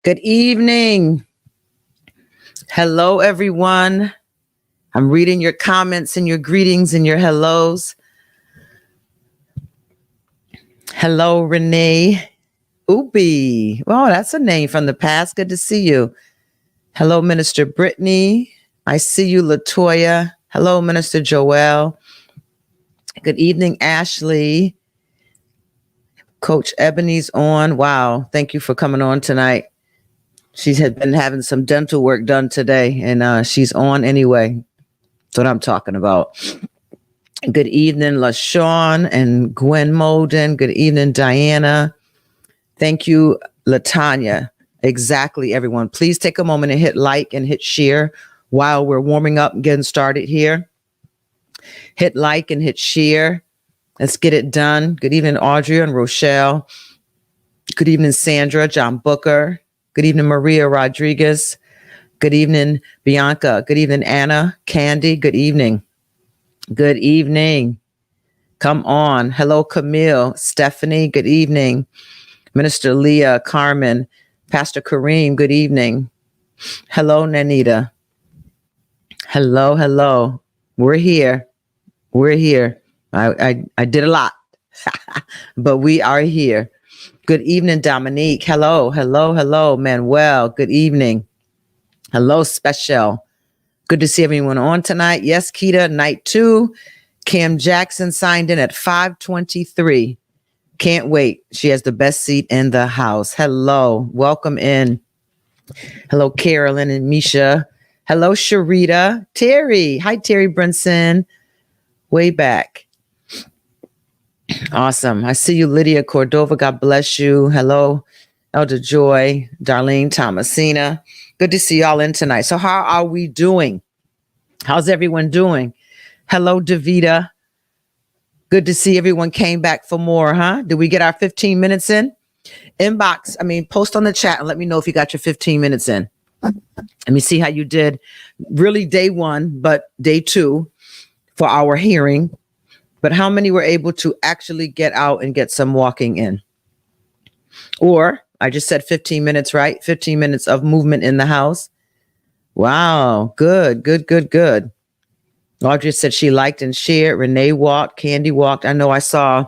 Good evening. Hello, everyone. I'm reading your comments and your greetings and your hellos. Hello, Renee. Ubi. Oh, that's a name from the past. Good to see you. Hello, Minister Brittany. I see you, Latoya. Hello, Minister Joelle. Good evening, Ashley. Coach Ebony's on. Wow. Thank you for coming on tonight. She had been having some dental work done today, and she's on anyway. That's what I'm talking about. Good evening, LaShawn and Gwen Molden. Good evening, Diana. Thank you, Latanya. Exactly, everyone. Please take a moment and hit like and hit share while we're warming up and getting started here. Hit like and hit share. Let's get it done. Good evening, Audrey and Rochelle. Good evening, Sandra, John Booker. Good evening, Maria Rodriguez. Good evening, Bianca. Good evening, Anna. Candy, good evening. Good evening. Come on. Hello, Camille. Stephanie, good evening. Minister Leah, Carmen, Pastor Kareem, good evening. Hello, Nanita. Hello. We're here. I did a lot, but we are here. Good evening, Dominique. Hello, Manuel. Good evening. Hello, Special. Good to see everyone on tonight. Yes, Keita, night 2. Kim Jackson signed in at 5:23. Can't wait. She has the best seat in the house. Hello, welcome in. Hello, Carolyn and Misha. Hello, Sharita. Terry. Hi, Terry Brunson. Way back. Awesome. I see you, Lydia Cordova. God bless you. Hello, Elder Joy, Darlene Thomasina. Good to see y'all in tonight. So how are we doing? How's everyone doing? Hello, Davita. Good to see everyone came back for more, huh? Did we get our 15 minutes in? Post on the chat and let me know if you got your 15 minutes in. Let me see how you did. Really day 1, but day 2 for our hearing. But how many were able to actually get out and get some walking in? Or I just said 15 minutes, right? 15 minutes of movement in the house. Wow. Good. Audrey said she liked and shared. Renee walked. Candy walked. I know I saw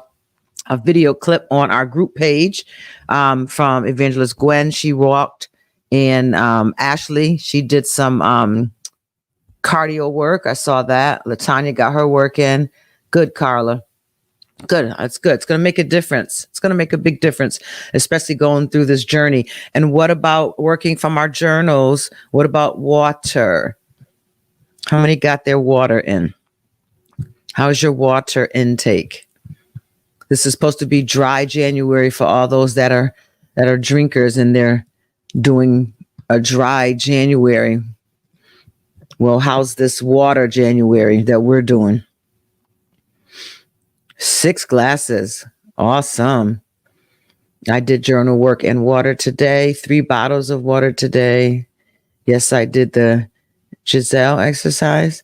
a video clip on our group page from Evangelist Gwen. She walked. And Ashley, she did some cardio work. I saw that. Latanya got her work in. Good, Carla. Good. It's good. It's going to make a difference. It's going to make a big difference, especially going through this journey. And what about working from our journals? What about water? How many got their water in? How's your water intake? This is supposed to be dry January for all those that are drinkers and they're doing a dry January. Well, how's this water January that we're doing? 6 glasses. Awesome. I did journal work and water today. 3 bottles of water today. Yes, I did the Giselle exercise.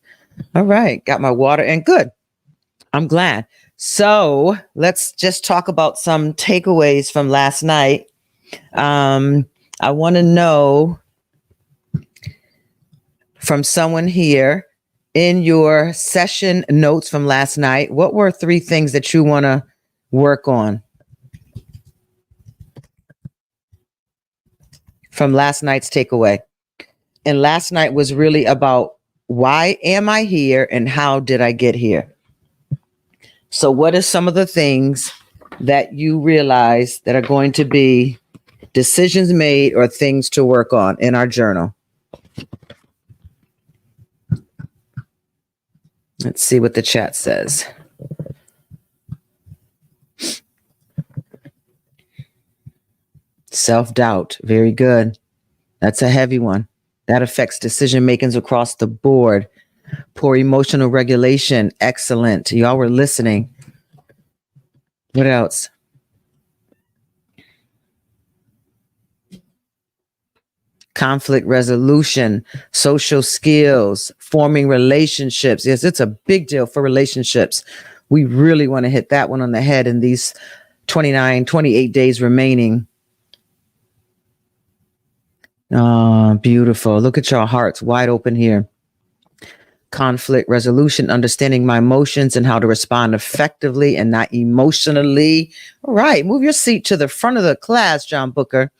All right. Got my water and good. I'm glad. So let's just talk about some takeaways from last night. I want to know from someone here, in your session notes from last night, what were 3 things that you want to work on from last night's takeaway? And last night was really about why am I here and how did I get here? So what are some of the things that you realize that are going to be decisions made or things to work on in our journal? Let's see what the chat says. Self-doubt. Very good. That's a heavy one. That affects decision makings across the board. Poor emotional regulation. Excellent. Y'all were listening. What else? Conflict resolution, social skills, forming relationships. Yes, it's a big deal for relationships. We really want to hit that one on the head in these 28 days remaining. Beautiful. Look at your hearts wide open here. Conflict resolution, understanding my emotions and how to respond effectively and not emotionally. All right. Move your seat to the front of the class, John Booker.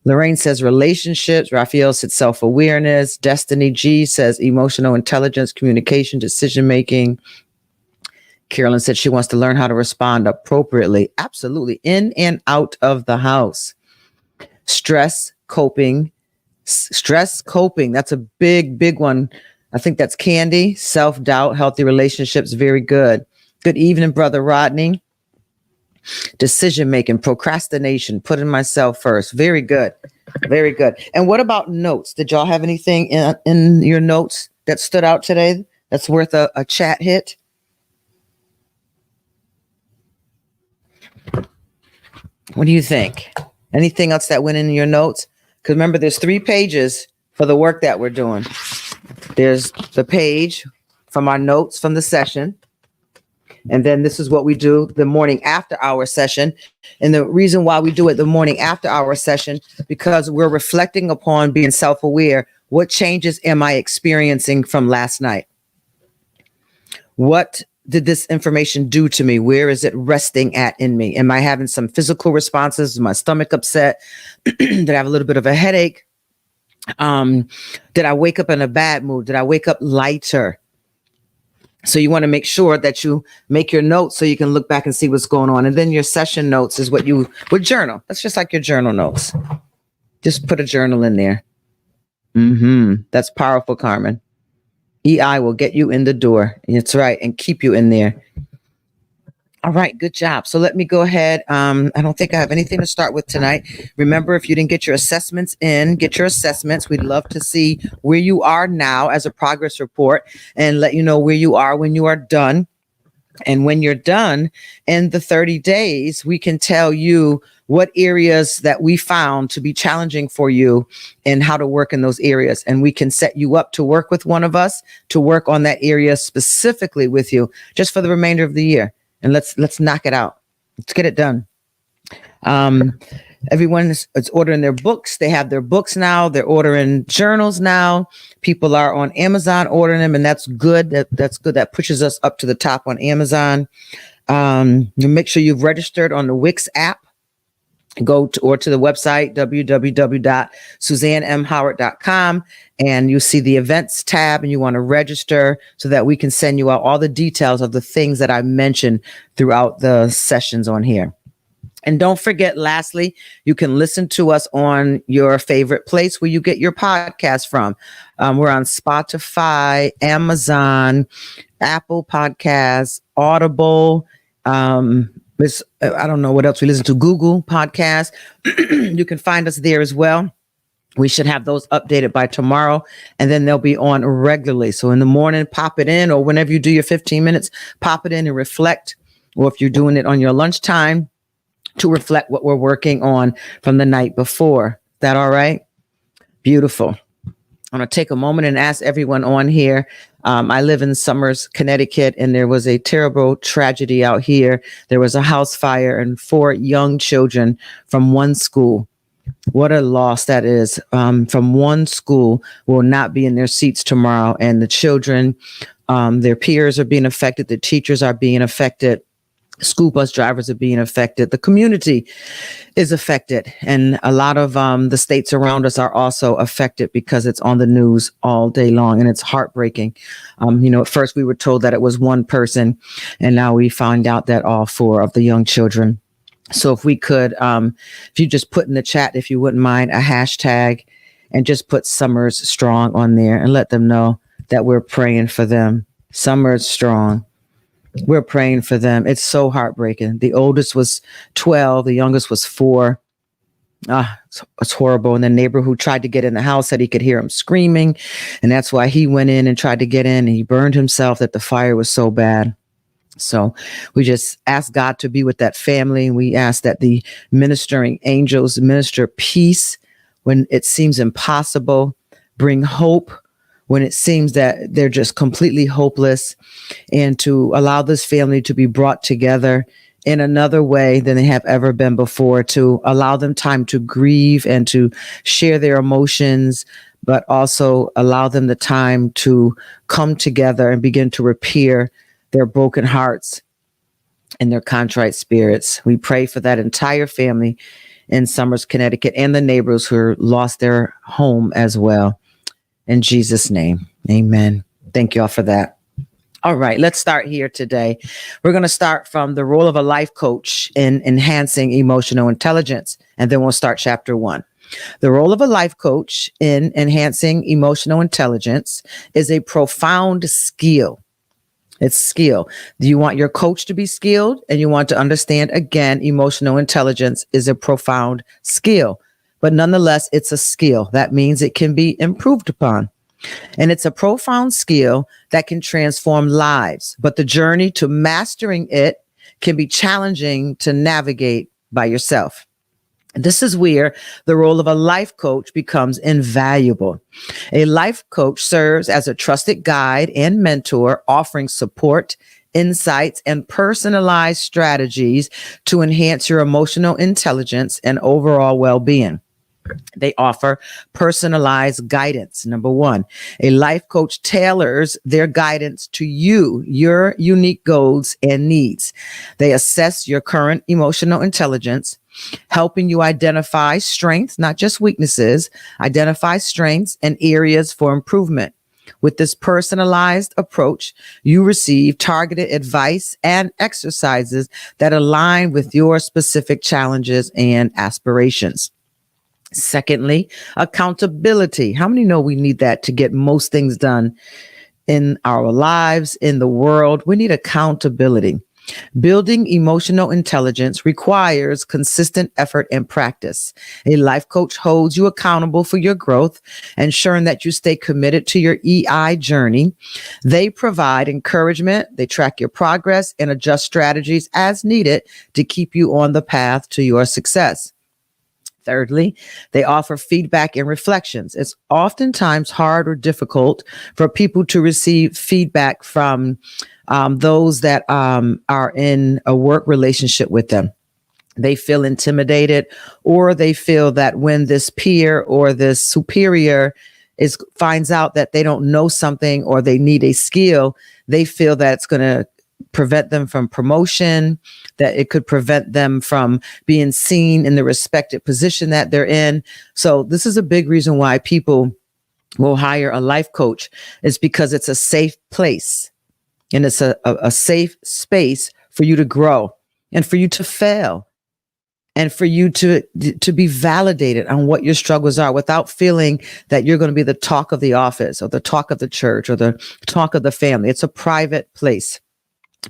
Lorraine says relationships. Raphael said self-awareness. Destiny G says emotional intelligence, communication, decision-making. Carolyn said she wants to learn how to respond appropriately. Absolutely. In and out of the house. Stress coping. That's a big one. I think that's Candy. Self-doubt, healthy relationships. Very good. Good evening, Brother Rodney. Decision-making, procrastination, putting myself first. Very good. Very good. And what about notes? Did y'all have anything in your notes that stood out today that's worth a chat hit? What do you think? Anything else that went in your notes? Because remember, there's 3 pages for the work that we're doing. There's the page from our notes from the session. And then this is what we do the morning after our session. And the reason why we do it the morning after our session, because we're reflecting upon being self-aware. What changes am I experiencing from last night? What did this information do to me? Where is it resting at in me? Am I having some physical responses? Is my stomach upset? Did I have a little bit of a headache? Did I wake up in a bad mood? Did I wake up lighter? So you want to make sure that you make your notes so you can look back and see what's going on. And then your session notes is what you would journal. That's just like your journal notes. Just put a journal in there. That's powerful, Carmen. EI will get you in the door. That's right. And keep you in there. All right. Good job. So let me go ahead. I don't think I have anything to start with tonight. Remember, if you didn't get your assessments in, get your assessments. We'd love to see where you are now as a progress report and let you know where you are when you are done. And when you're done in the 30 days, we can tell you what areas that we found to be challenging for you and how to work in those areas. And we can set you up to work with one of us to work on that area specifically with you just for the remainder of the year. And let's knock it out. Let's get it done. Everyone is ordering their books. They have their books now. They're ordering journals now. People are on Amazon ordering them, and that's good. That's good. That pushes us up to the top on Amazon. You make sure you've registered on the Wix app. Go to the website, www.suzannemhoward.com, and you see the events tab and you want to register so that we can send you out all the details of the things that I mentioned throughout the sessions on here. And don't forget, lastly, you can listen to us on your favorite place where you get your podcast from. We're on Spotify, Amazon, Apple Podcasts, Audible, I don't know what else we listen to, Google Podcasts. You can find us there as well. We should have those updated by tomorrow, and then they'll be on regularly. So in the morning, pop it in, or whenever you do your 15 minutes, pop it in and reflect. Or if you're doing it on your lunchtime, to reflect what we're working on from the night before. Is that all right? Beautiful. I'm going to take a moment and ask everyone on here. I live in Somers, Connecticut, and there was a terrible tragedy out here. There was a house fire and 4 young children from one school. What a loss that is. From one school will not be in their seats tomorrow. And the children, their peers are being affected. The teachers are being affected. School bus drivers are being affected. The community is affected. And a lot of the states around us are also affected because it's on the news all day long. And it's heartbreaking. At first we were told that it was one person. And now we find out that all 4 of the young children. So if we could, if you just put in the chat, if you wouldn't mind, a hashtag and just put Summers Strong on there and let them know that we're praying for them. Summers Strong. We're praying for them. It's so heartbreaking. The oldest was 12. The youngest was 4. It's horrible. And the neighbor who tried to get in the house said he could hear him screaming. And that's why he went in and tried to get in. And he burned himself, that the fire was so bad. So we just ask God to be with that family. We ask that the ministering angels minister peace when it seems impossible, bring hope when it seems that they're just completely hopeless, and to allow this family to be brought together in another way than they have ever been before, to allow them time to grieve and to share their emotions, but also allow them the time to come together and begin to repair their broken hearts and their contrite spirits. We pray for that entire family in Somers, Connecticut, and the neighbors who lost their home as well. In Jesus' name, amen. Thank you all for that. All right, let's start here today. We're going to start from the role of a life coach in enhancing emotional intelligence, and then we'll start chapter 1. The role of a life coach in enhancing emotional intelligence is a profound skill. It's skill. Do you want your coach to be skilled? And you want to understand, again, emotional intelligence is a profound skill, but nonetheless, it's a skill. That means it can be improved upon. And it's a profound skill that can transform lives, but the journey to mastering it can be challenging to navigate by yourself. This is where the role of a life coach becomes invaluable. A life coach serves as a trusted guide and mentor, offering support, insights, and personalized strategies to enhance your emotional intelligence and overall well-being. They offer personalized guidance. Number one, a life coach tailors their guidance to you, your unique goals and needs. They assess your current emotional intelligence, helping you identify strengths, not just weaknesses, identify strengths and areas for improvement. With this personalized approach, you receive targeted advice and exercises that align with your specific challenges and aspirations. Secondly, accountability. How many know we need that to get most things done in our lives, in the world? We need accountability. Building emotional intelligence requires consistent effort and practice. A life coach holds you accountable for your growth, ensuring that you stay committed to your EI journey. They provide encouragement, they track your progress, and adjust strategies as needed to keep you on the path to your success. Thirdly, they offer feedback and reflections. It's oftentimes hard or difficult for people to receive feedback from those that are in a work relationship with them. They feel intimidated, or they feel that when this peer or this superior finds out that they don't know something or they need a skill, they feel that it's going to prevent them from promotion, that it could prevent them from being seen in the respected position that they're in. So this is a big reason why people will hire a life coach, is because it's a safe place and it's a safe space for you to grow and for you to fail and for you to be validated on what your struggles are without feeling that you're going to be the talk of the office or the talk of the church or the talk of the family. It's a private place,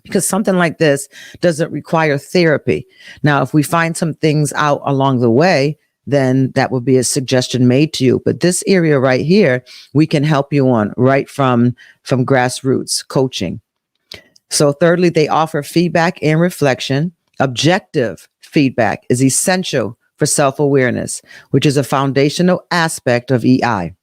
because something like this doesn't require therapy. Now, if we find some things out along the way, then that would be a suggestion made to you. But this area right here, we can help you on right from grassroots coaching. So thirdly, they offer feedback and reflection. Objective feedback is essential for self-awareness, which is a foundational aspect of EI.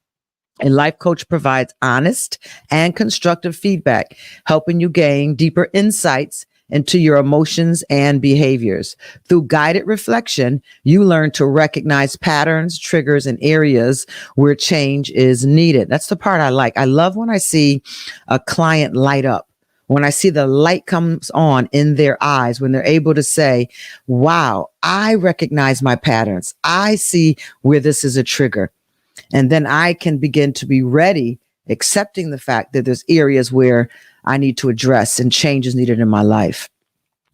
A life coach provides honest and constructive feedback, helping you gain deeper insights into your emotions and behaviors. Through guided reflection, you learn to recognize patterns, triggers, and areas where change is needed. That's the part I like. I love when I see a client light up, when I see the light comes on in their eyes, when they're able to say, wow, I recognize my patterns. I see where this is a trigger. And then I can begin to be ready, accepting the fact that there's areas where I need to address and change is needed in my life.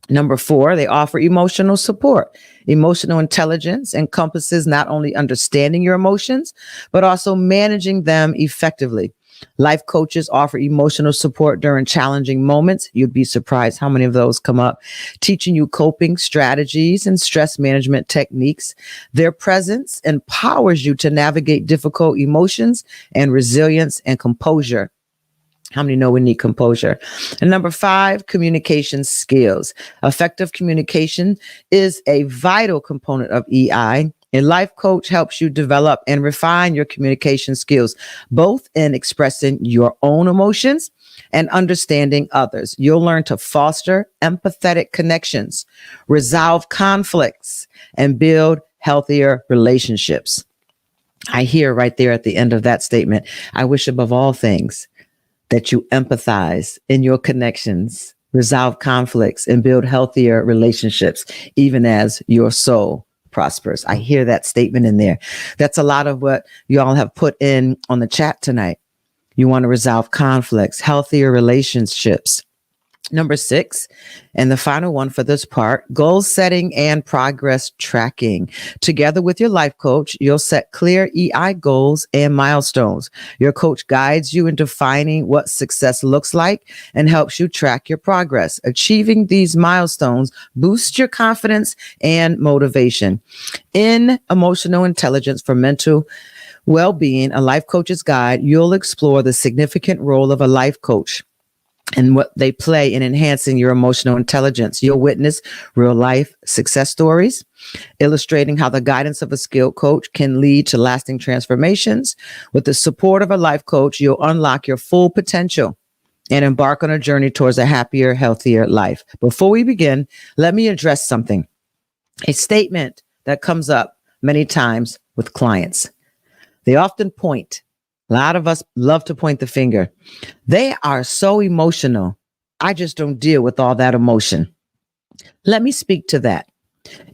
Number 4, they offer emotional support. Emotional intelligence encompasses not only understanding your emotions, but also managing them effectively. Life coaches offer emotional support during challenging moments. You'd be surprised how many of those come up, teaching you coping strategies and stress management techniques. Their presence empowers you to navigate difficult emotions and resilience and composure. How many know we need composure? And number 5, communication skills. Effective communication is a vital component of EI. A life coach helps you develop and refine your communication skills, both in expressing your own emotions and understanding others. You'll learn to foster empathetic connections, resolve conflicts, and build healthier relationships. I hear right there at the end of that statement, I wish above all things that you empathize in your connections, resolve conflicts, and build healthier relationships, even as your soul prospers. I hear that statement in there. That's a lot of what you all have put in on the chat tonight. You want to resolve conflicts, healthier relationships. Number 6, and the final one for this part, goal setting and progress tracking. Together with your life coach, you'll set clear EI goals and milestones. Your coach guides you in defining what success looks like and helps you track your progress. Achieving these milestones boosts your confidence and motivation. In Emotional Intelligence for Mental Well-Being, a life coach's guide, you'll explore the significant role of a life coach and what they play in enhancing your emotional intelligence. You'll witness real life success stories, illustrating how the guidance of a skilled coach can lead to lasting transformations. With the support of a life coach, you'll unlock your full potential and embark on a journey towards a happier, healthier life. Before we begin, let me address something. A statement that comes up many times with clients. They often point. A lot of us love to point the finger. They are so emotional. I just don't deal with all that emotion. Let me speak to that.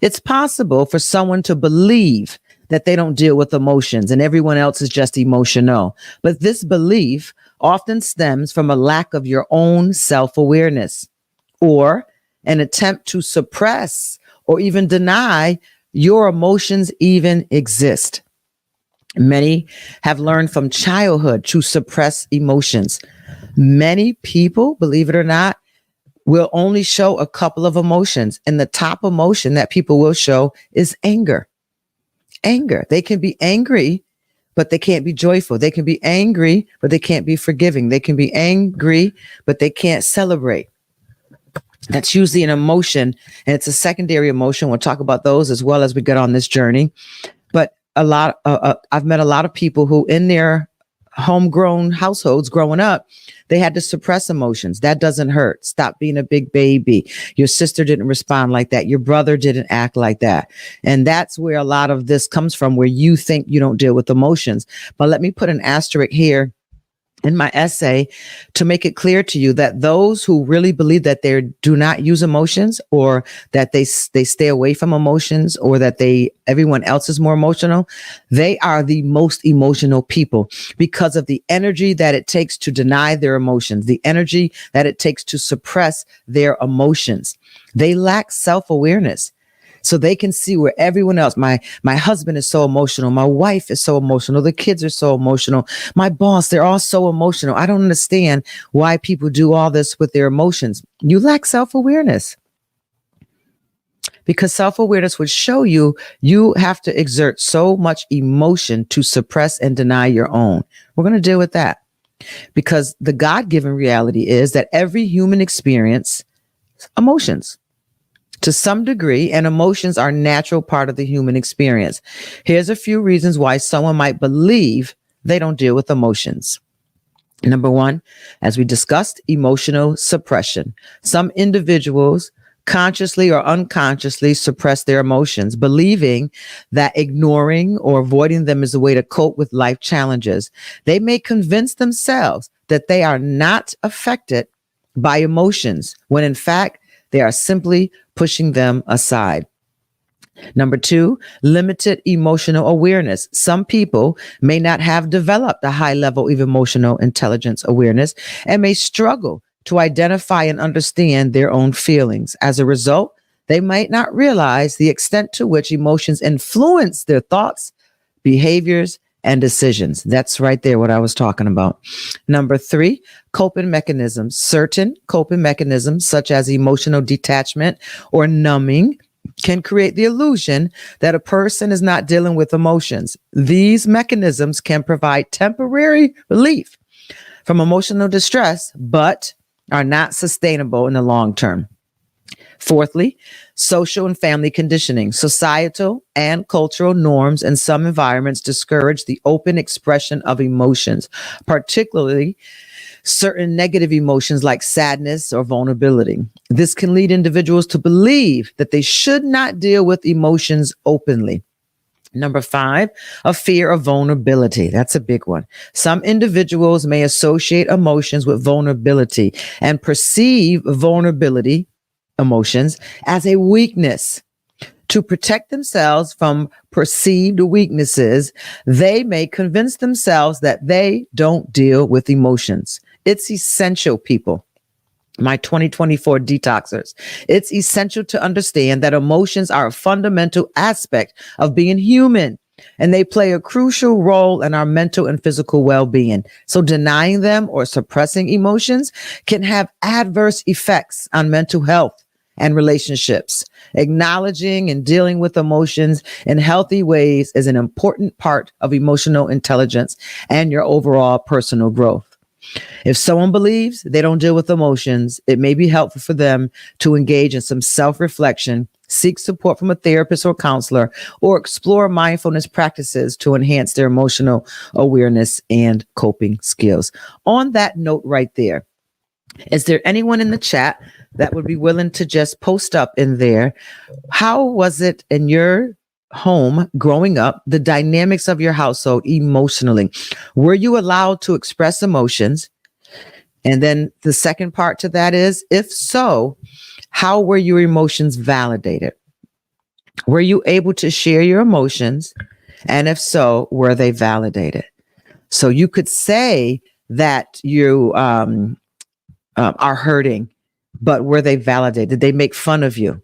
It's possible for someone to believe that they don't deal with emotions and everyone else is just emotional. But this belief often stems from a lack of your own self-awareness or an attempt to suppress or even deny your emotions even exist. Many have learned from childhood to suppress emotions. Many people, believe it or not, will only show a couple of emotions. And the top emotion that people will show is anger. Anger. They can be angry, but they can't be joyful. They can be angry, but they can't be forgiving. They can be angry, but they can't celebrate. That's usually an emotion, and it's a secondary emotion. We'll talk about those as well as we get on this journey. But I've met a lot of people who in their homegrown households growing up, they had to suppress emotions. That doesn't hurt. Stop being a big baby. Your sister didn't respond like that. Your brother didn't act like that. And that's where a lot of this comes from, where you think you don't deal with emotions. But let me put an asterisk here in my essay to make it clear to you that those who really believe that they do not use emotions, or that they stay away from emotions, or that everyone else is more emotional, they are the most emotional people because of the energy that it takes to deny their emotions, the energy that it takes to suppress their emotions. They lack self-awareness. So they can see where everyone else, my husband is so emotional. My wife is so emotional. The kids are so emotional. My boss, they're all so emotional. I don't understand why people do all this with their emotions. You lack self-awareness. Because self-awareness would show you have to exert so much emotion to suppress and deny your own. We're going to deal with that because the God-given reality is that every human experience emotions to some degree, and emotions are a natural part of the human experience. Here's a few reasons why someone might believe they don't deal with emotions. Number 1, as we discussed, emotional suppression. Some individuals consciously or unconsciously suppress their emotions, believing that ignoring or avoiding them is a way to cope with life challenges. They may convince themselves that they are not affected by emotions, when in fact, they are simply pushing them aside. Number 2, limited emotional awareness. Some people may not have developed a high level of emotional intelligence awareness and may struggle to identify and understand their own feelings. As a result, they might not realize the extent to which emotions influence their thoughts, behaviors, and decisions. That's right there what I was talking about. Number 3, coping mechanisms. Certain coping mechanisms, such as emotional detachment or numbing, can create the illusion that a person is not dealing with emotions. These mechanisms can provide temporary relief from emotional distress, but are not sustainable in the long term. Fourthly, social and family conditioning. Societal and cultural norms in some environments discourage the open expression of emotions, particularly certain negative emotions like sadness or vulnerability. This can lead individuals to believe that they should not deal with emotions openly. Number five, a fear of vulnerability. That's a big one. Some individuals may associate emotions with vulnerability and perceive vulnerability emotions as a weakness. To protect themselves from perceived weaknesses, they may convince themselves that they don't deal with emotions. It's essential, people. My 2024 detoxers. It's essential to understand that emotions are a fundamental aspect of being human, and they play a crucial role in our mental and physical well-being. So denying them or suppressing emotions can have adverse effects on mental health and relationships. Acknowledging and dealing with emotions in healthy ways is an important part of emotional intelligence and your overall personal growth. If someone believes they don't deal with emotions, it may be helpful for them to engage in some self-reflection, seek support from a therapist or counselor, or explore mindfulness practices to enhance their emotional awareness and coping skills. On that note right there, is there anyone in the chat that would be willing to just post up in there? How was it in your home growing up, the dynamics of your household emotionally? Were you allowed to express emotions? And then the second part to that is, if so, how were your emotions validated? Were you able to share your emotions? And if so, were they validated? So you could say that you are hurting, but were they validated? Did they make fun of you?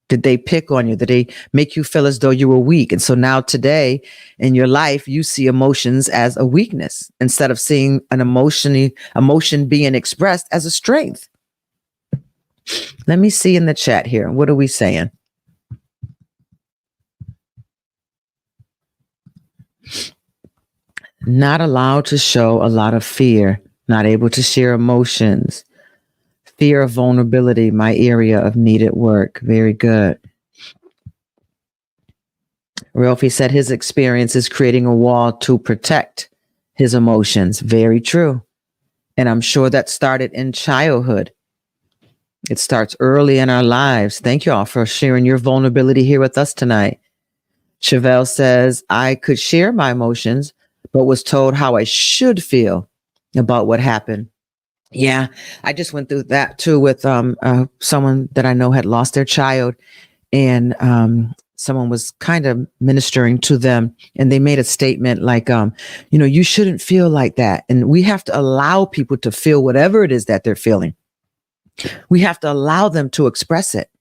Did they pick on you? Did they make you feel as though you were weak? And so now today in your life, you see emotions as a weakness instead of seeing an emotion being expressed as a strength. Let me see in the chat here. What are we saying? Not allowed to show a lot of fear, not able to share emotions. Fear of vulnerability, my area of needed work. Very good. Ralphie said his experience is creating a wall to protect his emotions. Very true. And I'm sure that started in childhood. It starts early in our lives. Thank you all for sharing your vulnerability here with us tonight. Chevelle says, I could share my emotions, but was told how I should feel about what happened. Yeah, I just went through that too with someone that I know had lost their child, and someone was kind of ministering to them, and they made a statement like, you shouldn't feel like that. And we have to allow people to feel whatever it is that they're feeling. We have to allow them to express it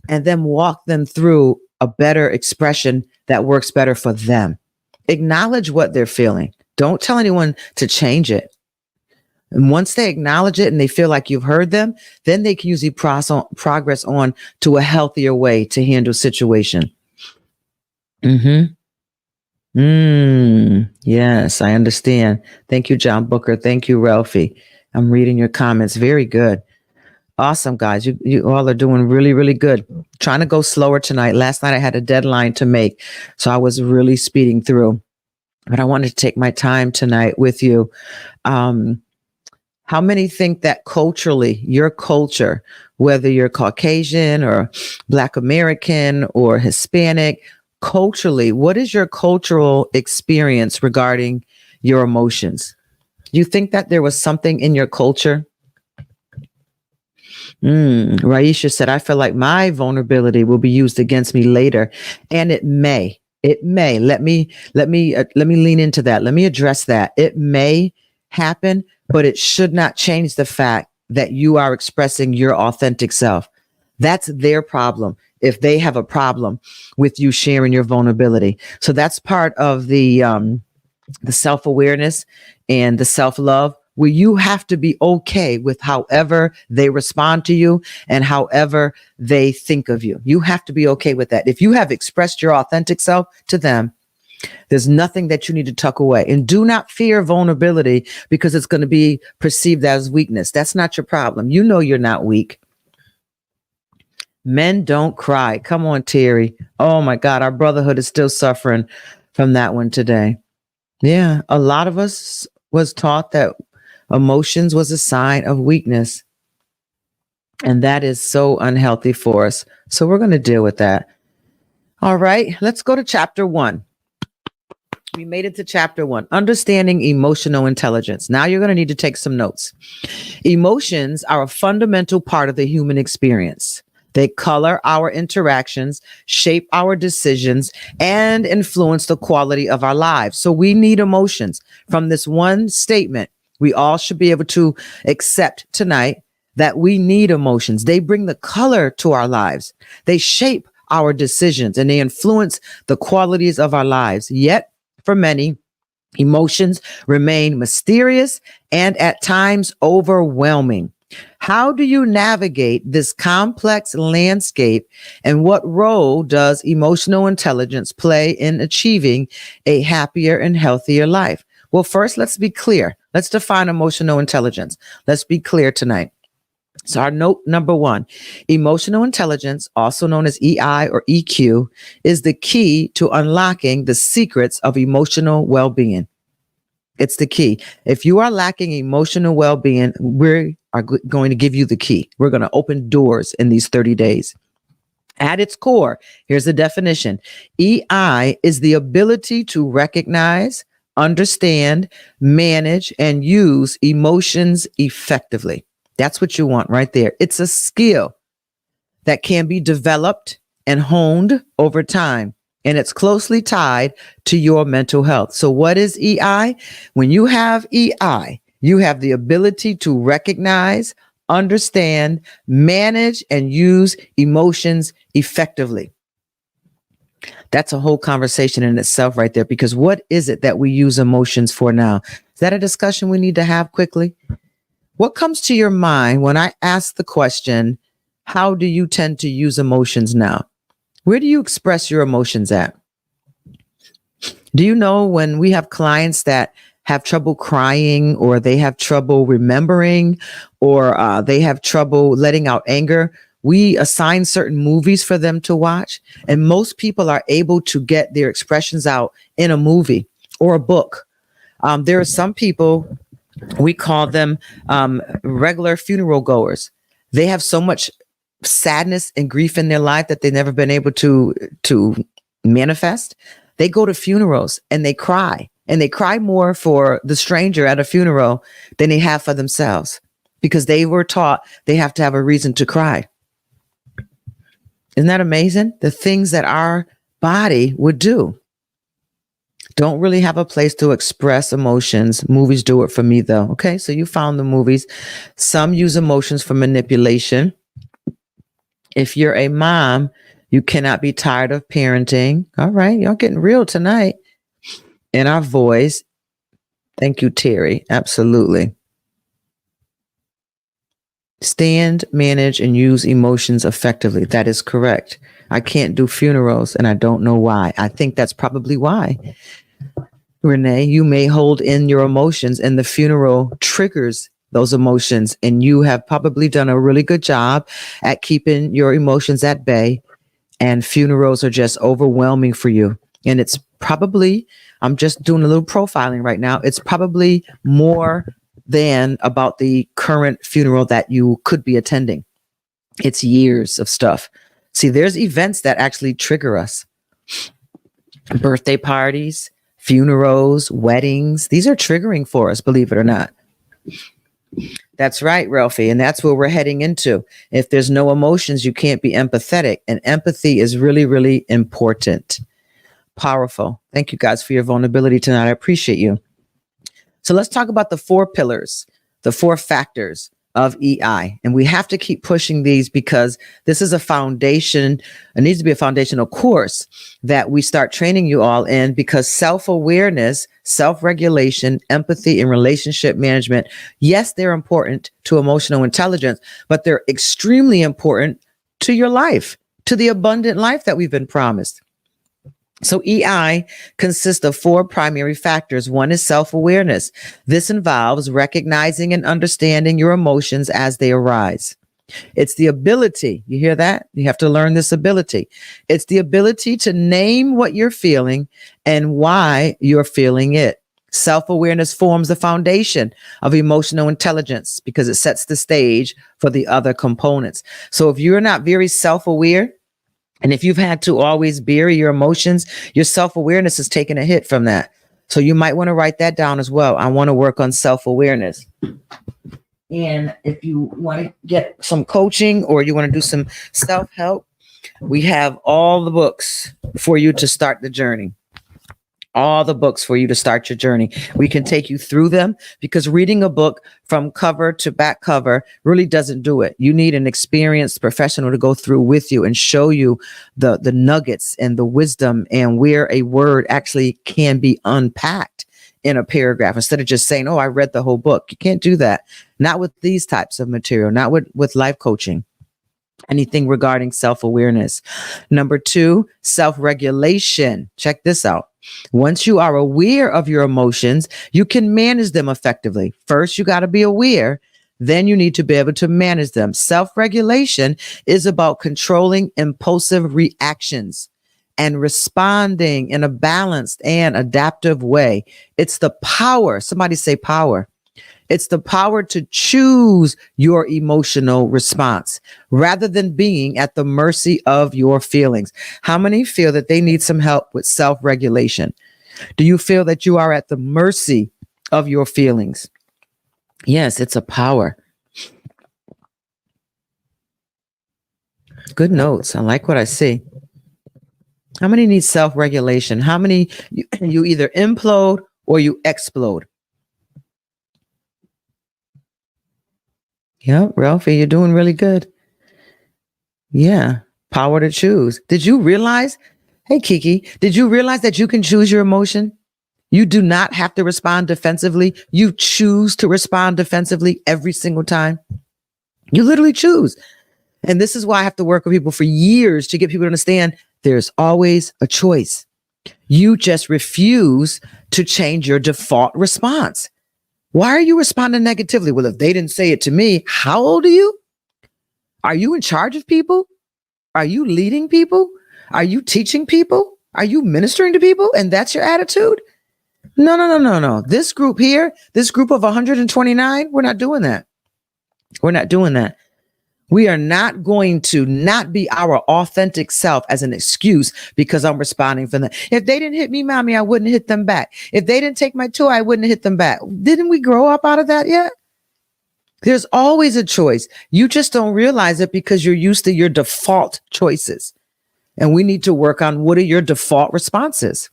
and then walk them through a better expression that works better for them. Acknowledge what they're feeling. Don't tell anyone to change it. And once they acknowledge it and they feel like you've heard them, then they can usually progress on to a healthier way to handle situation. Yes, I understand. Thank you, John Booker. Thank you, Ralphie. I'm reading your comments. Very good. Awesome, guys. You all are doing really, really good. Trying to go slower tonight. Last night I had a deadline to make, so I was really speeding through. But I wanted to take my time tonight with you. How many think that culturally, your culture, whether you're Caucasian or Black American or Hispanic, culturally, what is your cultural experience regarding your emotions? Do you think that there was something in your culture? Raisha said, I feel like my vulnerability will be used against me later. And it may. Let me lean into that. Let me address that. It may happen, but it should not change the fact that you are expressing your authentic self. That's their problem if they have a problem with you sharing your vulnerability. So that's part of the self-awareness and the self-love, where you have to be okay with however they respond to you and however they think of you. You have to be okay with that. If you have expressed your authentic self to them, there's nothing that you need to tuck away. And do not fear vulnerability because it's going to be perceived as weakness. That's not your problem. You know you're not weak. Men don't cry. Come on, Terry. Oh my God, our brotherhood is still suffering from that one today. Yeah, a lot of us was taught that emotions was a sign of weakness, and that is so unhealthy for us. So we're going to deal with that. All right, let's go to chapter 1. We made it to chapter 1, understanding emotional intelligence. Now you're going to need to take some notes. Emotions are a fundamental part of the human experience. They color our interactions, shape our decisions, and influence the quality of our lives. So we need emotions. From this one statement, we all should be able to accept tonight that we need emotions. They bring the color to our lives. They shape our decisions and they influence the qualities of our lives. Yet, for many, emotions remain mysterious and at times overwhelming. How do you navigate this complex landscape, and what role does emotional intelligence play in achieving a happier and healthier life? Well, first, let's be clear. Let's define emotional intelligence. Let's be clear tonight. So our note number 1, emotional intelligence, also known as EI or EQ, is the key to unlocking the secrets of emotional well-being. It's the key. If you are lacking emotional well-being, we are going to give you the key. We're going to open doors in these 30 days. At its core, here's the definition. EI is the ability to recognize, understand, manage, and use emotions effectively. That's what you want right there. It's a skill that can be developed and honed over time, and it's closely tied to your mental health. So what is EI? When you have EI, you have the ability to recognize, understand, manage, and use emotions effectively. That's a whole conversation in itself right there, because what is it that we use emotions for now? Is that a discussion we need to have quickly? What comes to your mind when I ask the question, how do you tend to use emotions now? Where do you express your emotions at? Do you know when we have clients that have trouble crying, or they have trouble remembering, or they have trouble letting out anger, we assign certain movies for them to watch. And most people are able to get their expressions out in a movie or a book. There are some people, we call them regular funeral goers. They have so much sadness and grief in their life that they've never been able to manifest. They go to funerals and they cry more for the stranger at a funeral than they have for themselves, because they were taught they have to have a reason to cry. Isn't that amazing? The things that our body would do. Don't really have a place to express emotions. Movies do it for me, though. Okay, so you found the movies. Some use emotions for manipulation. If you're a mom, you cannot be tired of parenting. All right, y'all getting real tonight in our voice. Thank you, Terry. Absolutely. Stand, manage, and use emotions effectively. That is correct. I can't do funerals, and I don't know why. I think that's probably why. Renee, you may hold in your emotions, and the funeral triggers those emotions, and you have probably done a really good job at keeping your emotions at bay, and funerals are just overwhelming for you. And it's probably, I'm just doing a little profiling right now, it's probably more than about the current funeral that you could be attending. It's years of stuff. See, there's events that actually trigger us. Birthday parties, funerals, weddings, these are triggering for us, believe it or not. That's right, Ralphie. And that's where we're heading into. If there's no emotions, you can't be empathetic. And empathy is really, really important. Powerful. Thank you guys for your vulnerability tonight. I appreciate you. So let's talk about the 4 pillars, the 4 factors of EI. And we have to keep pushing these, because this is a foundation. It needs to be a foundational course that we start training you all in, because self-awareness, self-regulation, empathy, and relationship management, yes, they're important to emotional intelligence, but they're extremely important to your life, to the abundant life that we've been promised. So EI consists of 4 primary factors. One is self-awareness. This involves recognizing and understanding your emotions as they arise. It's the ability. You hear that? You have to learn this ability. It's the ability to name what you're feeling and why you're feeling it. Self-awareness forms the foundation of emotional intelligence because it sets the stage for the other components. So if you're not very self-aware, and if you've had to always bury your emotions, your self-awareness is taking a hit from that. So you might want to write that down as well. I want to work on self-awareness. And if you want to get some coaching or you want to do some self-help, we have all the books for you to start the journey. All the books for you to start your journey. We can take you through them because reading a book from cover to back cover really doesn't do it. You need an experienced professional to go through with you and show you the nuggets and the wisdom and where a word actually can be unpacked in a paragraph instead of just saying, oh, I read the whole book. You can't do that. Not with these types of material, not with life coaching. Anything regarding self-awareness. Number 2, self-regulation. Check this out. Once you are aware of your emotions, you can manage them effectively. First, you got to be aware. Then you need to be able to manage them. Self-regulation is about controlling impulsive reactions and responding in a balanced and adaptive way. It's the power. Somebody say power. It's the power to choose your emotional response rather than being at the mercy of your feelings. How many feel that they need some help with self-regulation? Do you feel that you are at the mercy of your feelings? Yes, it's a power. Good notes. I like what I see. How many need self-regulation? How many you either implode or you explode? Yeah, Ralphie, you're doing really good. Yeah, power to choose. Did you realize, hey, Kiki, did you realize that you can choose your emotion? You do not have to respond defensively. You choose to respond defensively every single time. You literally choose. And this is why I have to work with people for years to get people to understand there's always a choice. You just refuse to change your default response. Why are you responding negatively? Well, if they didn't say it to me, how old are you? Are you in charge of people? Are you leading people? Are you teaching people? Are you ministering to people? And that's your attitude? No. This group here, this group of 129, we're not doing that. We're not doing that. We are not going to not be our authentic self as an excuse because I'm responding for them. If they didn't hit me, mommy, I wouldn't hit them back. If they didn't take my toy, I wouldn't hit them back. Didn't we grow up out of that yet? There's always a choice. You just don't realize it because you're used to your default choices. And we need to work on what are your default responses.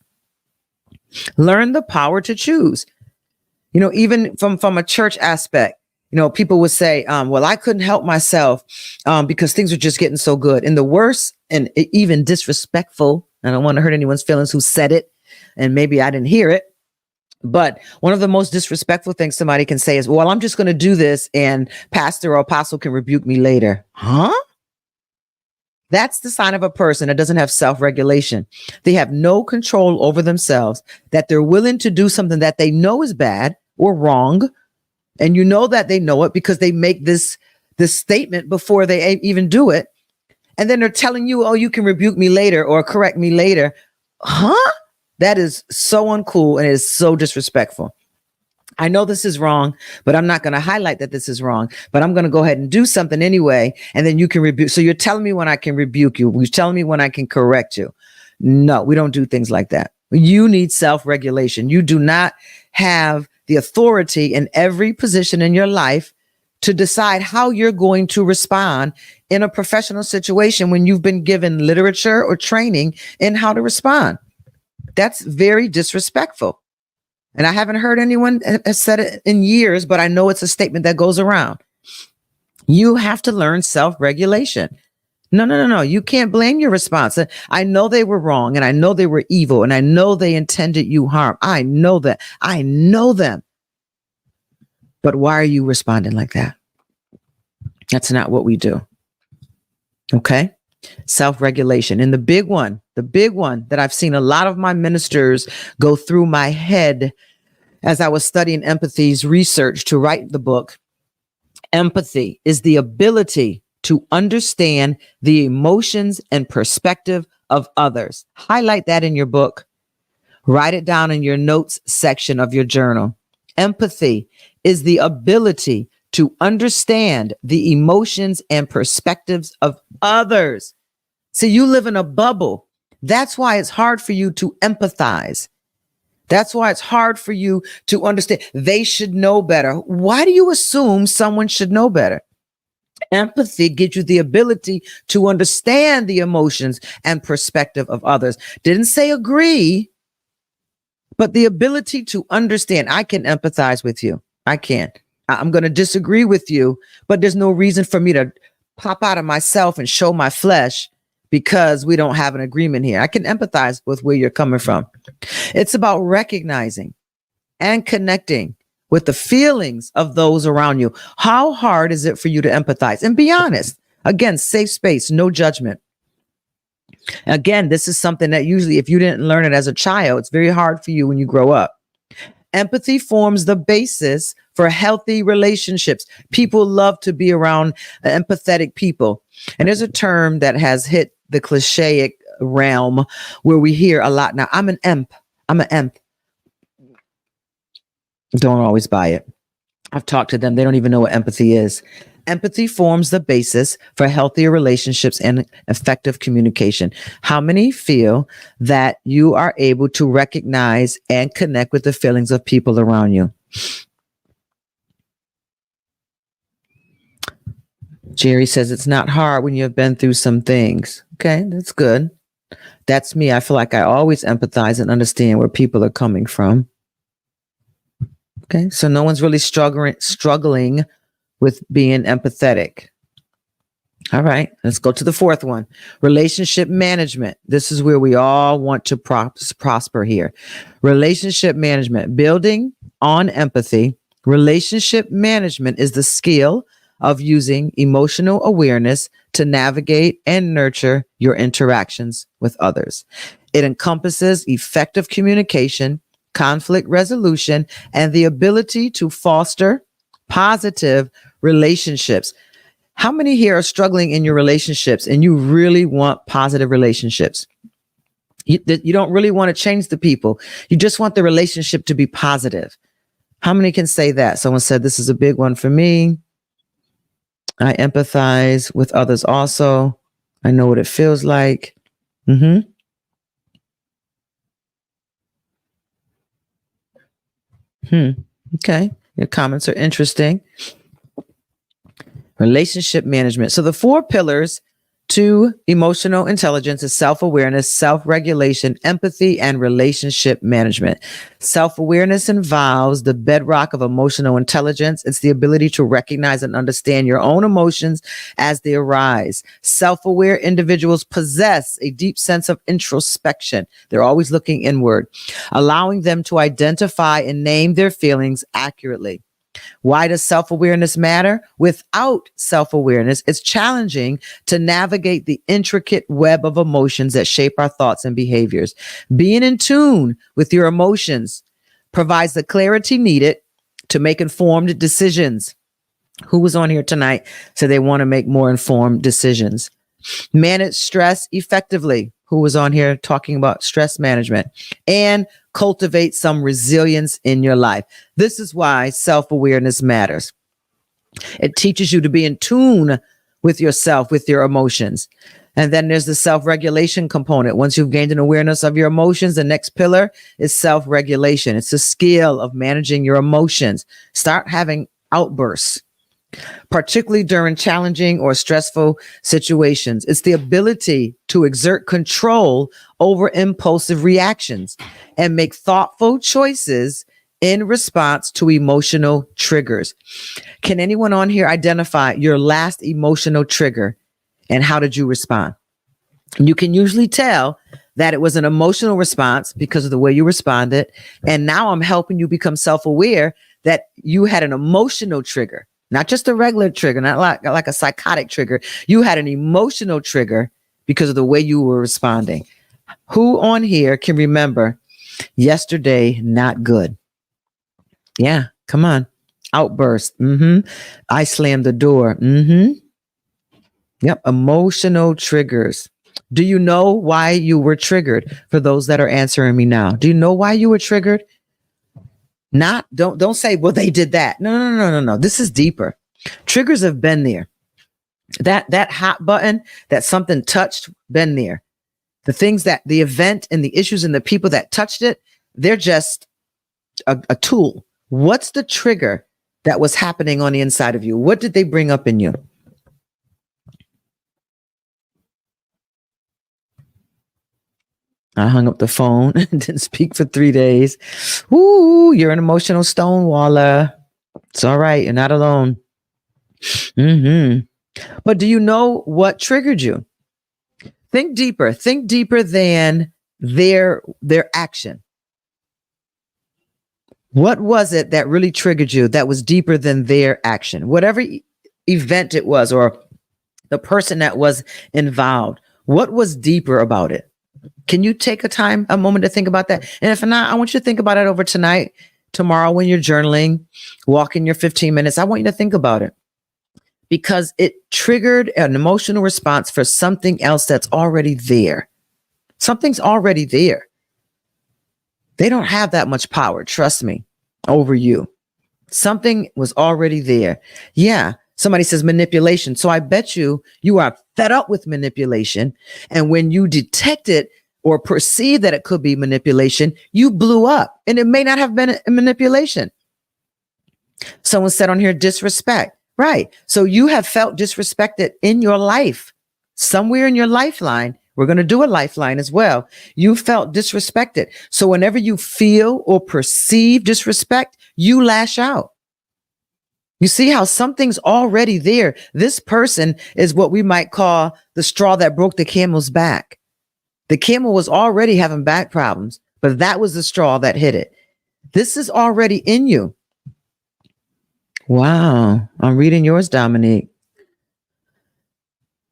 Learn the power to choose. You know, even from a church aspect, you know, people would say, well, I couldn't help myself because things were just getting so good. And the worst and even disrespectful, I don't want to hurt anyone's feelings who said it, and maybe I didn't hear it. But one of the most disrespectful things somebody can say is, well, I'm just going to do this and pastor or apostle can rebuke me later. Huh? That's the sign of a person that doesn't have self-regulation. They have no control over themselves, that they're willing to do something that they know is bad or wrong. And you know that they know it because they make this statement before they even do it. And then they're telling you, oh, you can rebuke me later or correct me later. Huh? That is so uncool and it is so disrespectful. I know this is wrong, but I'm not going to highlight that this is wrong, but I'm going to go ahead and do something anyway. And then you can rebuke. So you're telling me when I can rebuke you. You're telling me when I can correct you. No, we don't do things like that. You need self-regulation. You do not have the authority in every position in your life to decide how you're going to respond in a professional situation when you've been given literature or training in how to respond. That's very disrespectful. And I haven't heard anyone has said it in years, but I know it's a statement that goes around. You have to learn self-regulation. No. You can't blame your response. I know they were wrong and I know they were evil and I know they intended you harm. I know that. I know them. But why are you responding like that? That's not what we do. Okay. Self-regulation. And the big one that I've seen a lot of my ministers go through my head as I was studying empathy's research to write the book Empathy is the ability to understand the emotions and perspective of others. Highlight that in your book. Write it down in your notes section of your journal. Empathy is the ability to understand the emotions and perspectives of others. See, you live in a bubble. That's why it's hard for you to empathize. That's why it's hard for you to understand. They should know better. Why do you assume someone should know better? Empathy gives you the ability to understand the emotions and perspective of others. Didn't say agree, but the ability to understand. I can empathize with you. I can. I'm going to disagree with you, but there's no reason for me to pop out of myself and show my flesh because we don't have an agreement here. I can empathize with where you're coming from. It's about recognizing and connecting with the feelings of those around you. How hard is it for you to empathize? And be honest. Again, safe space, no judgment. Again, this is something that usually, if you didn't learn it as a child, it's very hard for you when you grow up. Empathy forms the basis for healthy relationships. People love to be around empathetic people. And there's a term that has hit the cliche realm where we hear a lot now. I'm an emp. I'm an emp. Don't always buy it. I've talked to them. They don't even know what empathy is. Empathy forms the basis for healthier relationships and effective communication. How many feel that you are able to recognize and connect with the feelings of people around you? Jerry says it's not hard when you have been through some things. Okay, that's good. That's me. I feel like I always empathize and understand where people are coming from. Okay, so no one's really struggling with being empathetic. All right, let's go to the fourth one. Relationship management. This is where we all want to prosper here. Relationship management, building on empathy. Relationship management is the skill of using emotional awareness to navigate and nurture your interactions with others. It encompasses effective communication, conflict resolution, and the ability to foster positive relationships. How many here are struggling in your relationships and you really want positive relationships? You don't really want to change the people. You just want the relationship to be positive. How many can say that? Someone said, this is a big one for me. I empathize with others also. I know what it feels like. Okay. Your comments are interesting. Relationship management. So the 4 pillars to emotional intelligence is self-awareness, self-regulation, empathy, and relationship management. Self-awareness involves the bedrock of emotional intelligence. It's the ability to recognize and understand your own emotions as they arise. Self-aware individuals possess a deep sense of introspection. They're always looking inward, allowing them to identify and name their feelings accurately. Why does self-awareness matter? Without self-awareness, it's challenging to navigate the intricate web of emotions that shape our thoughts and behaviors. Being in tune with your emotions provides the clarity needed to make informed decisions. Who was on here tonight? So they want to make more informed decisions. Manage stress effectively. Who was on here talking about stress management? And cultivate some resilience in your life. This is why self-awareness matters. It teaches you to be in tune with yourself, with your emotions. And then there's the self-regulation component. Once you've gained an awareness of your emotions, the next pillar is self-regulation. It's a skill of managing your emotions. Start having outbursts, particularly during challenging or stressful situations. It's the ability to exert control over impulsive reactions and make thoughtful choices in response to emotional triggers. Can anyone on here identify your last emotional trigger and how did you respond? You can usually tell that it was an emotional response because of the way you responded. And now I'm helping you become self-aware that you had an emotional trigger. Not just a regular trigger, not like a psychotic trigger. You had an emotional trigger because of the way you were responding. Who on here can remember yesterday not good? Yeah, come on. Outburst. I slammed the door. Yep. Emotional triggers. Do you know why you were triggered? For those that are answering me now, do you know why you were triggered? Don't say, well, they did that. No. This is deeper. Triggers have been there. That hot button, that something touched, been there. The things that the event and the issues and the people that touched it, they're just a tool. What's the trigger that was happening on the inside of you? What did they bring up in you? I hung up the phone and didn't speak for 3 days. Ooh, you're an emotional stonewaller. It's all right. You're not alone. But do you know what triggered you? Think deeper. Think deeper than their action. What was it that really triggered you that was deeper than their action? Whatever event it was, or the person that was involved, what was deeper about it? Can you take a moment to think about that? And if not, I want you to think about it over tonight, tomorrow when you're journaling, walking your 15 minutes. I want you to think about it because it triggered an emotional response for something else that's already there. Something's already there. They don't have that much power, trust me, over you. Something was already there. Yeah. Somebody says manipulation. So I bet you are fed up with manipulation. And when you detect it or perceive that it could be manipulation, you blew up. And it may not have been a manipulation. Someone said on here, disrespect. Right. So you have felt disrespected in your life, somewhere in your lifeline. We're going to do a lifeline as well. You felt disrespected. So whenever you feel or perceive disrespect, you lash out. You see how something's already there. This person is what we might call the straw that broke the camel's back. The camel was already having back problems, but that was the straw that hit it. This is already in you. Wow. I'm reading yours, Dominique.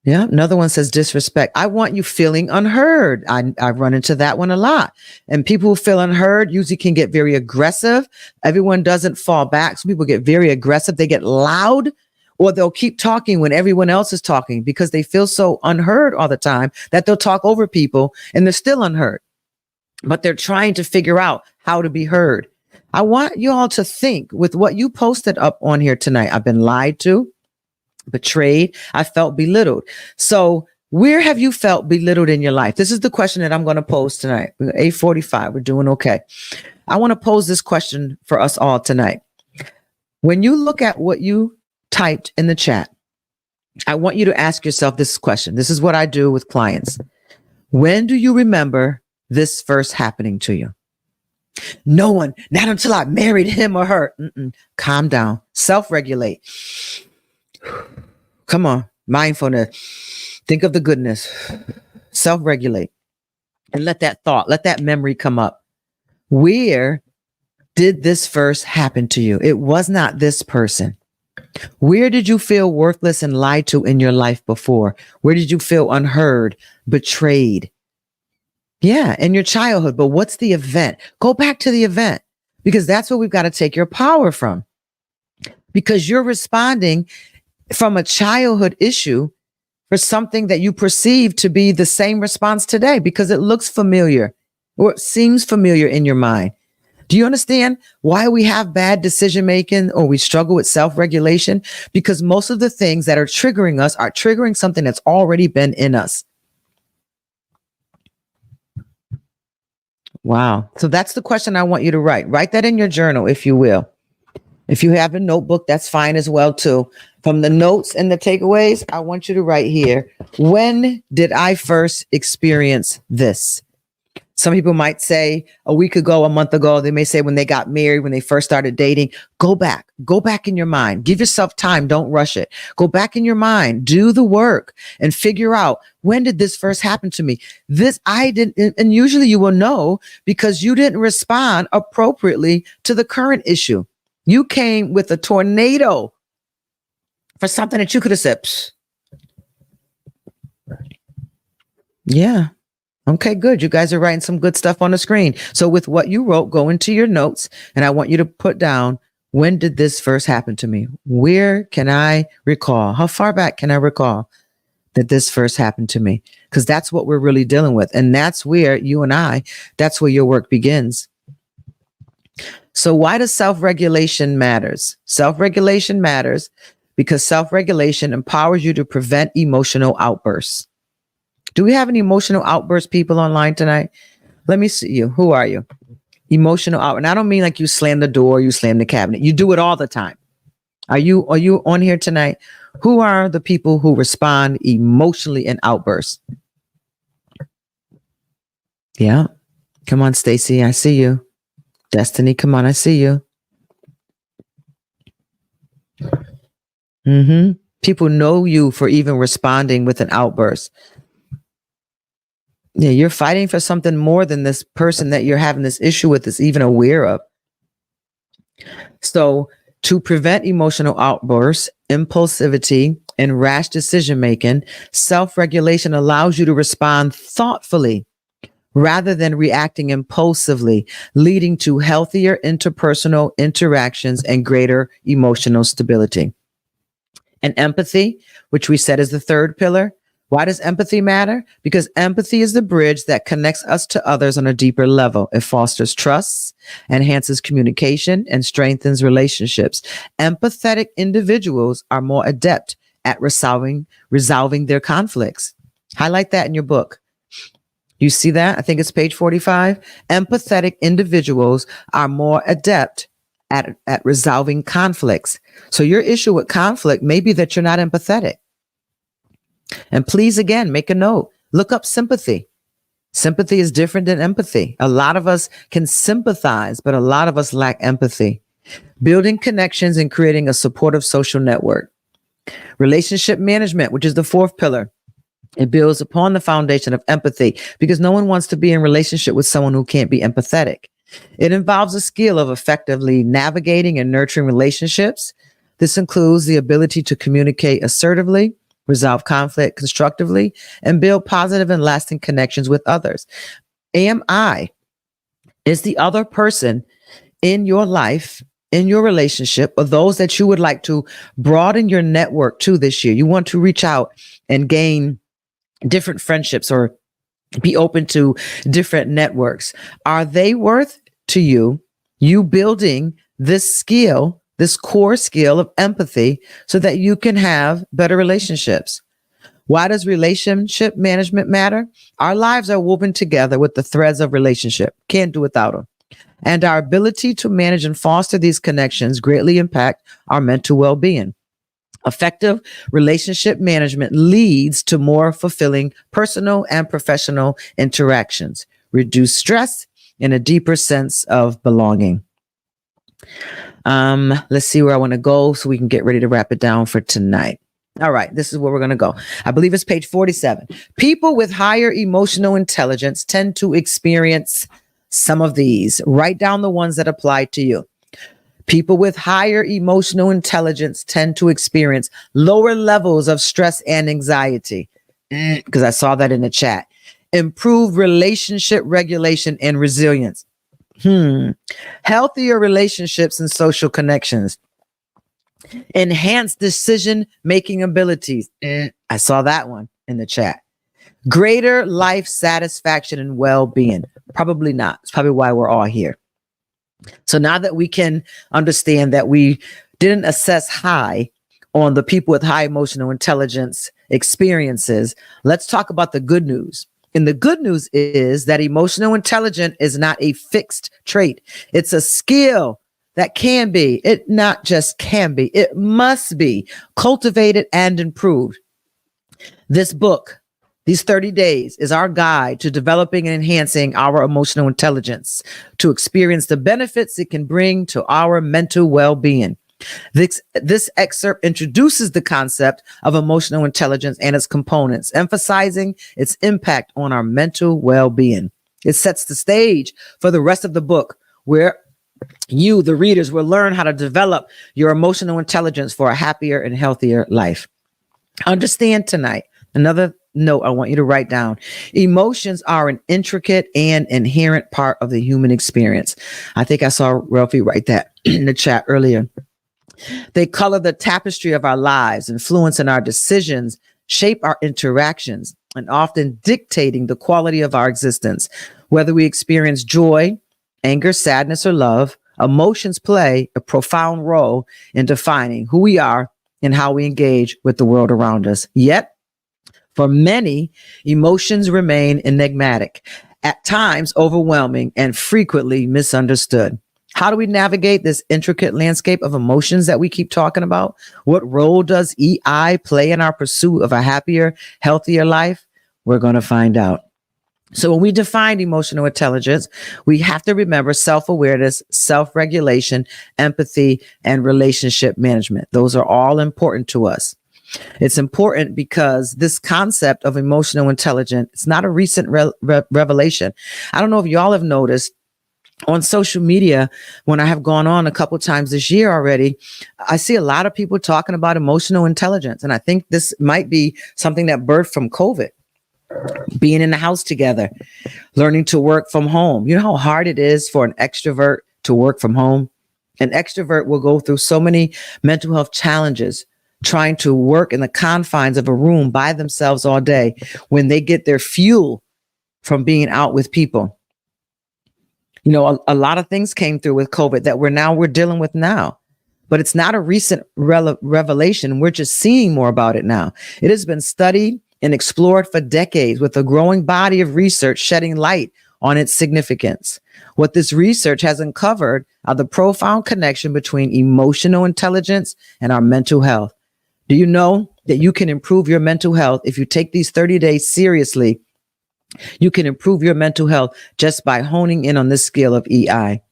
Yeah. Another one says disrespect. I want you feeling unheard. I run into that one a lot. And people who feel unheard usually can get very aggressive. Everyone doesn't fall back. Some people get very aggressive. They get loud, or they'll keep talking when everyone else is talking because they feel so unheard all the time that they'll talk over people and they're still unheard. But they're trying to figure out how to be heard. I want you all to think with what you posted up on here tonight. I've been lied to, betrayed. I felt belittled. So where have you felt belittled in your life? This is the question that I'm going to pose tonight. 8:45. We're doing okay. I want to pose this question for us all tonight. When you look at what you typed in the chat, I want you to ask yourself this question. This is what I do with clients. When do you remember this first happening to you? No one, not until I married him or her. Calm down. Self-regulate. Come on. Mindfulness. Think of the goodness. Self-regulate. And let that memory come up. Where did this first happen to you? It was not this person. Where did you feel worthless and lied to in your life before? Where did you feel unheard, betrayed? Yeah, in your childhood. But what's the event? Go back to the event, because that's where we've got to take your power from. Because you're responding from a childhood issue for something that you perceive to be the same response today because it looks familiar or it seems familiar in your mind. Do you understand why we have bad decision making or we struggle with self-regulation? Because most of the things that are triggering us are triggering something that's already been in us. Wow. So that's the question I want you to write. Write that in your journal, if you will. If you have a notebook, that's fine as well, too. From the notes and the takeaways, I want you to write here, when did I first experience this? Some people might say a week ago, a month ago. They may say when they got married, when they first started dating. Go back in your mind. Give yourself time. Don't rush it. Go back in your mind. Do the work and figure out, when did this first happen to me? This I didn't. And usually you will know because you didn't respond appropriately to the current issue. You came with a tornado for something that you could have said, psst. Yeah. Okay, good. You guys are writing some good stuff on the screen. So with what you wrote, go into your notes and I want you to put down, When did this first happen to me? Where can I recall? How far back can I recall that this first happened to me? Because that's what we're really dealing with. And that's where that's where your work begins. So why does self-regulation matters? Self-regulation matters because self-regulation empowers you to prevent emotional outbursts. Do we have any emotional outburst people online tonight? Let me see you. Who are you? Emotional out. And I don't mean like you slam the door, you slam the cabinet. You do it all the time. Are you on here tonight? Who are the people who respond emotionally in outbursts? Yeah. Come on, Stacy. I see you. Destiny, come on. I see you. People know you for even responding with an outburst. Yeah, you're fighting for something more than this person that you're having this issue with is even aware of. So to prevent emotional outbursts, impulsivity, and rash decision making, self-regulation allows you to respond thoughtfully rather than reacting impulsively, leading to healthier interpersonal interactions and greater emotional stability. And empathy, which we said is the third pillar. Why does empathy matter? Because empathy is the bridge that connects us to others on a deeper level. It fosters trust, enhances communication, and strengthens relationships. Empathetic individuals are more adept at resolving their conflicts. Highlight that in your book. You see that? I think it's page 45. Empathetic individuals are more adept at resolving conflicts. So your issue with conflict may be that you're not empathetic. And please, again, make a note. Look up sympathy. Sympathy is different than empathy. A lot of us can sympathize, but a lot of us lack empathy. Building connections and creating a supportive social network. Relationship management, which is the fourth pillar. It builds upon the foundation of empathy because no one wants to be in relationship with someone who can't be empathetic. It involves a skill of effectively navigating and nurturing relationships. This includes the ability to communicate assertively, resolve conflict constructively, and build positive and lasting connections with others. AMI is the other person in your life, in your relationship, or those that you would like to broaden your network to this year. You want to reach out and gain different friendships or be open to different networks. Are they worth to you building this skill, this core skill of empathy so that you can have better relationships? Why does relationship management matter? Our lives are woven together with the threads of relationship. Can't do without them. And our ability to manage and foster these connections greatly impact our mental well-being. Effective relationship management leads to more fulfilling personal and professional interactions, reduce stress, and a deeper sense of belonging. Let's see where I want to go so we can get ready to wrap it down for tonight. All right, this is where we're going to go. I believe it's page 47. People with higher emotional intelligence tend to experience some of these. Write down the ones that apply to you. People with higher emotional intelligence tend to experience lower levels of stress and anxiety, because I saw that in the chat. Improved relationship regulation and resilience. Healthier relationships and social connections. Enhanced decision-making abilities. I saw that one in the chat. Greater life satisfaction and well-being. Probably not. It's probably why we're all here. So now that we can understand that we didn't assess high on the people with high emotional intelligence experiences, let's talk about the good news. And the good news is that emotional intelligence is not a fixed trait. It's a skill that can be, it not just can be, it must be cultivated and improved. This book, these 30 days, is our guide to developing and enhancing our emotional intelligence to experience the benefits it can bring to our mental well-being. This excerpt introduces the concept of emotional intelligence and its components, emphasizing its impact on our mental well-being. It sets the stage for the rest of the book, where you, the readers, will learn how to develop your emotional intelligence for a happier and healthier life. Understand tonight, another note I want you to write down. Emotions are an intricate and inherent part of the human experience. I think I saw Ralphie write that in the chat earlier. They color the tapestry of our lives, influencing our decisions, shape our interactions, and often dictating the quality of our existence. Whether we experience joy, anger, sadness, or love, emotions play a profound role in defining who we are and how we engage with the world around us. Yet, for many, emotions remain enigmatic, at times overwhelming, and frequently misunderstood. How do we navigate this intricate landscape of emotions that we keep talking about? What role does EI play in our pursuit of a happier, healthier life? We're going to find out. So when we define emotional intelligence, we have to remember self-awareness, self-regulation, empathy, and relationship management. Those are all important to us. It's important because this concept of emotional intelligence, it's not a recent revelation. I don't know if y'all have noticed on social media, when I have gone on a couple times this year already, I see a lot of people talking about emotional intelligence. And I think this might be something that birthed from COVID. Being in the house together, learning to work from home. You know how hard it is for an extrovert to work from home? An extrovert will go through so many mental health challenges trying to work in the confines of a room by themselves all day when they get their fuel from being out with people. You know, a lot of things came through with COVID that we're dealing with now, but it's not a recent revelation. We're just seeing more about it now. It has been studied and explored for decades, with a growing body of research shedding light on its significance. What this research has uncovered are the profound connection between emotional intelligence and our mental health. Do you know that you can improve your mental health if you take these 30 days seriously? You can improve your mental health just by honing in on this skill of EI.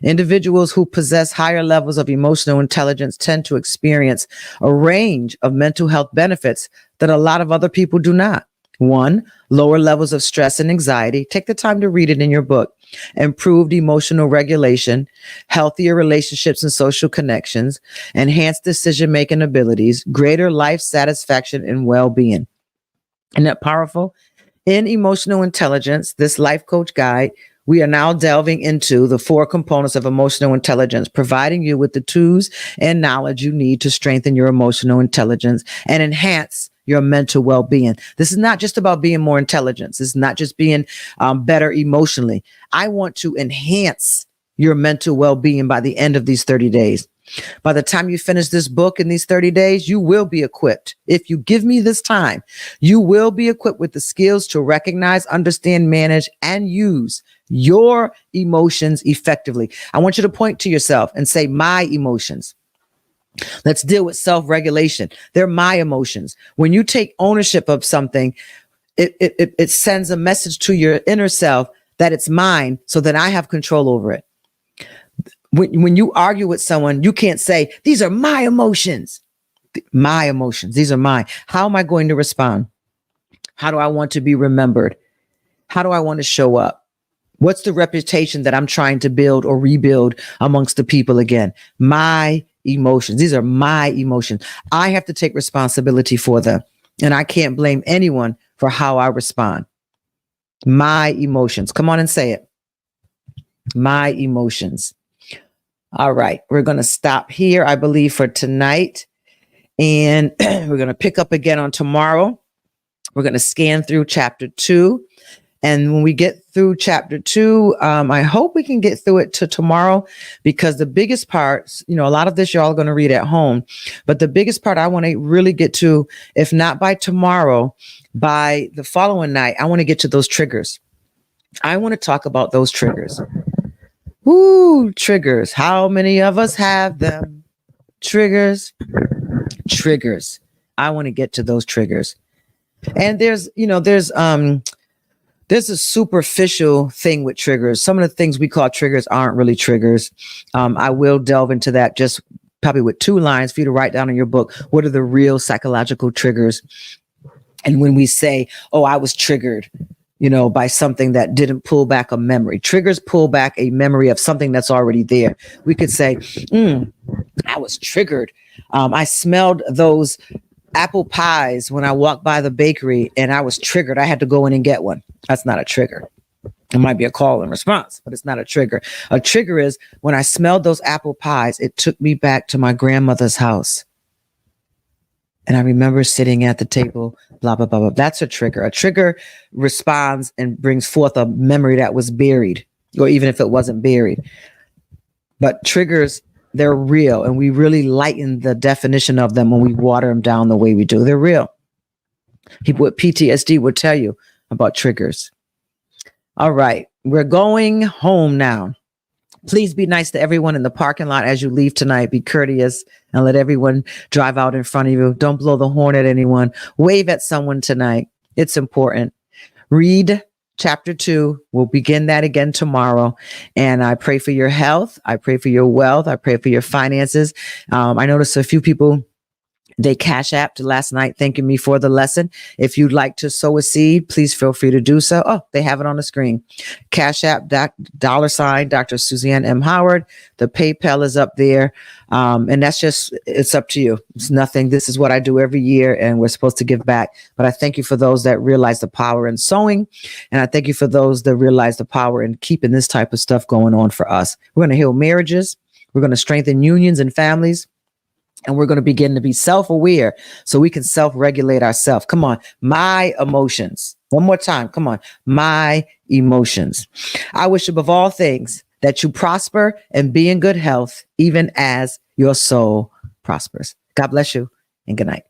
Individuals who possess higher levels of emotional intelligence tend to experience a range of mental health benefits that a lot of other people do not. 1, lower levels of stress and anxiety. Take the time to read it in your book. Improved emotional regulation, healthier relationships and social connections, enhanced decision-making abilities, greater life satisfaction and well-being. Isn't that powerful? In Emotional Intelligence, this life coach guide, we are now delving into the 4 components of emotional intelligence, providing you with the tools and knowledge you need to strengthen your emotional intelligence and enhance your mental well-being. This is not just about being more intelligent. This is not just being better emotionally. I want to enhance your mental well-being by the end of these 30 days. By the time you finish this book in these 30 days, you will be equipped. If you give me this time, you will be equipped with the skills to recognize, understand, manage, and use your emotions effectively. I want you to point to yourself and say, my emotions. Let's deal with self-regulation. They're my emotions. When you take ownership of something, it sends a message to your inner self that it's mine, so that I have control over it. When you argue with someone, you can't say, these are my emotions. My emotions. These are mine. How am I going to respond? How do I want to be remembered? How do I want to show up? What's the reputation that I'm trying to build or rebuild amongst the people again? My emotions. These are my emotions. I have to take responsibility for them. And I can't blame anyone for how I respond. My emotions. Come on and say it. My emotions. All right. We're going to stop here, I believe, for tonight. And we're going to pick up again on tomorrow. We're going to scan through chapter 2. And when we get through chapter 2, I hope we can get through it to tomorrow, because the biggest part, you know, a lot of this you're all going to read at home, but the biggest part I want to really get to, if not by tomorrow, by the following night, I want to get to those triggers. I want to talk about those triggers. Woo, triggers. How many of us have them? Triggers. I want to get to those triggers. And there's a superficial thing with triggers. Some of the things we call triggers aren't really triggers. I will delve into that just probably with 2 lines for you to write down in your book. What are the real psychological triggers? And when we say, oh, I was triggered, by something that didn't pull back a memory. Triggers pull back a memory of something that's already there. We could say, I was triggered. I smelled those apple pies when I walked by the bakery and I was triggered. I had to go in and get one. That's not a trigger. It might be a call and response, but it's not a trigger. A trigger is when I smelled those apple pies, it took me back to my grandmother's house. And I remember sitting at the table, blah, blah, blah, blah. That's a trigger. A trigger responds and brings forth a memory that was buried, or even if it wasn't buried. But triggers, they're real. And we really lighten the definition of them when we water them down the way we do. They're real. People with PTSD will tell you about triggers. All right. We're going home now. Please be nice to everyone in the parking lot as you leave tonight. Be courteous and let everyone drive out in front of you. Don't blow the horn at anyone. Wave at someone tonight. It's important. Read chapter 2. We'll begin that again tomorrow. And I pray for your health. I pray for your wealth. I pray for your finances. I noticed a few people, they cash apped last night thanking me for the lesson. If you'd like to sow a seed, please feel free to do so. Oh, they have it on the screen. Cash app, $ Dr. Suzanne M. Howard. The PayPal is up there. And that's just, it's up to you. It's nothing. This is what I do every year and we're supposed to give back. But I thank you for those that realize the power in sowing. And I thank you for those that realize the power in keeping this type of stuff going on for us. We're going to heal marriages. We're going to strengthen unions and families. And we're going to begin to be self-aware so we can self-regulate ourselves. Come on, my emotions. One more time. Come on, my emotions. I wish above all things that you prosper and be in good health, even as your soul prospers. God bless you and good night.